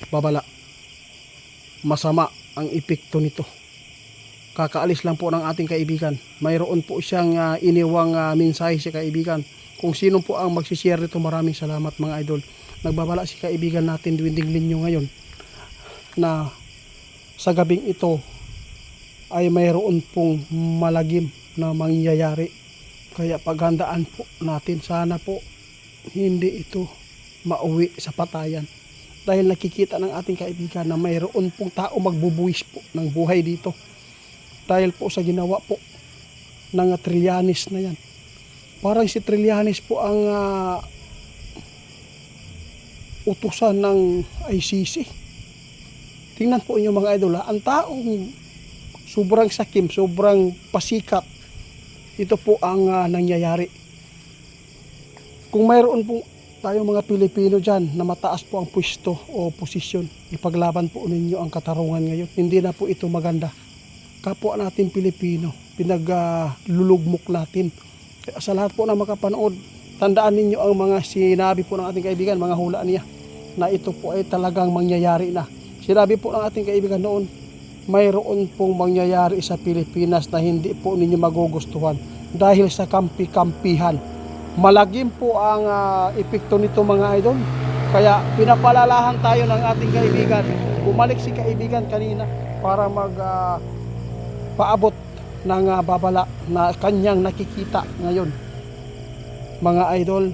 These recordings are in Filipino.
babala. Masama ang epekto nito. Kakaalis lang po ng ating kaibigan. Mayroon po siyang iniwang mensahe si kaibigan. Kung sino po ang magsishare nito, maraming salamat mga idol. Nagbabala si kaibigan natin Dwinding Linyo ngayon na sa gabing ito ay mayroon pong malagim na mangyayari. Kaya paghandaan po natin, sana po hindi ito mauwi sa patayan. Dahil nakikita ng ating kaibigan na mayroon pong tao magbubuwis po ng buhay dito. Dahil po sa ginawa po ng Trillanes na yan. Parang si Trillanes po ang utusan ng ICC. Tingnan po inyo mga idol, ang taong sobrang sakim, sobrang pasikat, ito po ang nangyayari. Kung mayroon po tayong mga Pilipino dyan na mataas po ang pwesto o posisyon, ipaglaban po ninyo ang katarungan ngayon. Hindi na po ito maganda. Kapwa natin Pilipino, pinaglulugmok natin. Kaya sa lahat po na makapanood, tandaan ninyo ang mga sinabi po ng ating kaibigan, mga hula niya, na ito po ay talagang mangyayari na. Sinabi po ng ating kaibigan noon, mayroon pong mangyayari sa Pilipinas na hindi po ninyo magugustuhan dahil sa kampi-kampihan. Malagim po ang epekto nito mga idol. Kaya pinapalalahan tayo ng ating kaibigan. Bumalik si kaibigan kanina para paabot ng babala na kanyang nakikita ngayon. Mga idol,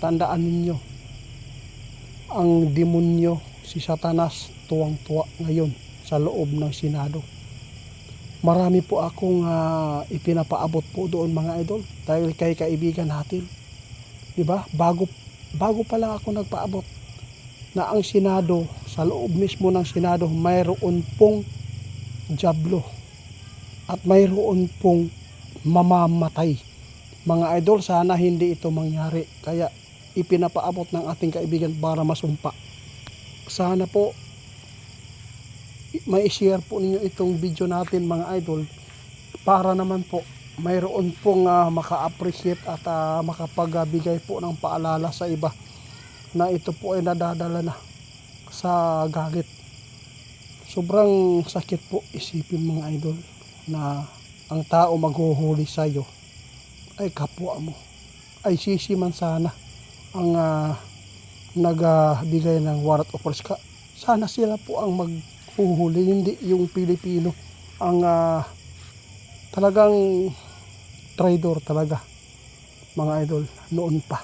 tandaan ninyo, ang demonyo, si Satanas, tuwang-tuwa ngayon sa loob ng Senado. Marami po akong ipinapaabot po doon mga idol dahil kay kaibigan natin. Diba? Bago pa lang ako nagpaabot na ang Senado, sa loob mismo ng Senado, mayroon pong jablo at mayroon pong mamamatay. Mga idol, sana hindi ito mangyari. Kaya ipinapaabot ng ating kaibigan para masumpa. Sana po may share po ninyo itong video natin mga idol para naman po mayroon pong maka-appreciate at makapagbigay po ng paalala sa iba na ito po ay nadadala na sa galit. Sobrang sakit po isipin mga idol na ang tao maghuhuli sa iyo ay kapwa mo. ICC man sana ang nagbigay ng warrant of arrest. Sana sila po ang maghuhuli, hindi yung Pilipino ang talagang traidor talaga mga idol. Noon pa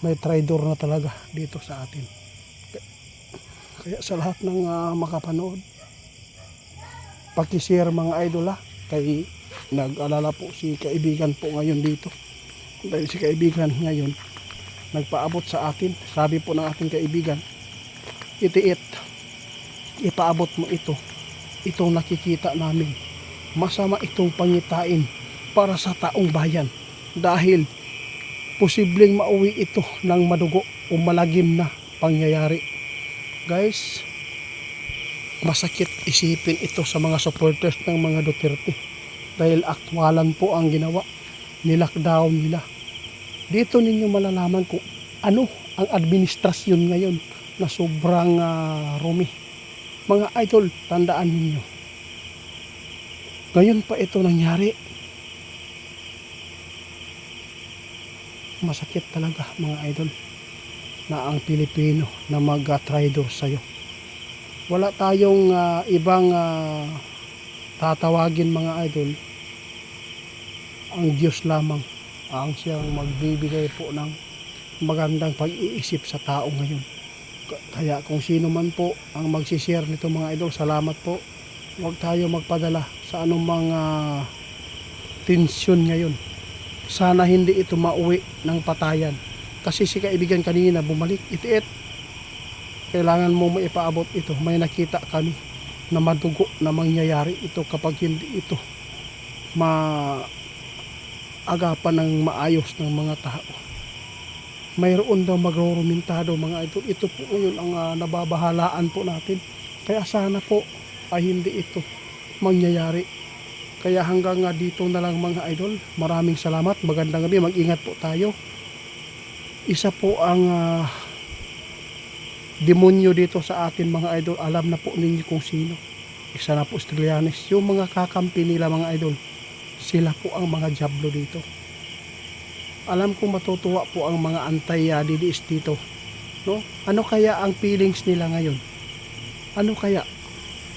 may traidor na talaga dito sa atin. Kaya sa lahat ng makapanood, pakishare mga idol kay nag-alala po si kaibigan po ngayon dito. Dahil si kaibigan ngayon nagpaabot sa atin. Sabi po ng ating kaibigan, itiit, ipaabot mo ito. Itong nakikita namin. Masama itong pangitain para sa taong bayan. Dahil posibleng mauwi ito ng madugo o malagim na pangyayari. Guys, masakit isipin ito sa mga supporters ng mga Duterte. Dahil aktwalan po ang ginawa. Nilockdown nila. Dito ninyo malalaman kung ano ang administrasyon ngayon na sobrang rumi. Mga idol, tandaan ninyo. Ngayon pa ito nangyari. Masakit talaga mga idol na ang Pilipino na mag-traidor sa'yo. Wala tayong ibang tatawagin mga idol. Ang Diyos lamang ang siyang magbibigay po ng magandang pag-iisip sa tao ngayon. Kaya kung sino man po ang magsishare nito mga idol, salamat po. Huwag tayo magpadala sa anumang tensyon ngayon. Sana hindi ito mauwi ng patayan. Kasi si kaibigan kanina bumalik, itiit. Kailangan mo maipaabot ito. May nakita kami na madugo na mangyayari ito kapag hindi ito agapan ng maayos ng mga tao. Mayroon daw magrurumentado mga idol. Ito po ngayon ang nababahalaan po natin. Kaya sana po ay hindi ito mangyayari. Kaya hanggang dito na lang mga idol. Maraming salamat. Magandang gabi. Mag-ingat po tayo. Isa po ang demonyo dito sa atin mga idol. Alam na po ninyo kung sino. Isa na po Australianis. Yung mga kakampi nila mga idol, sila po ang mga diablo dito. Alam ko matutuwa po ang mga anti-DDS dito. No? Ano kaya ang feelings nila ngayon? Ano kaya?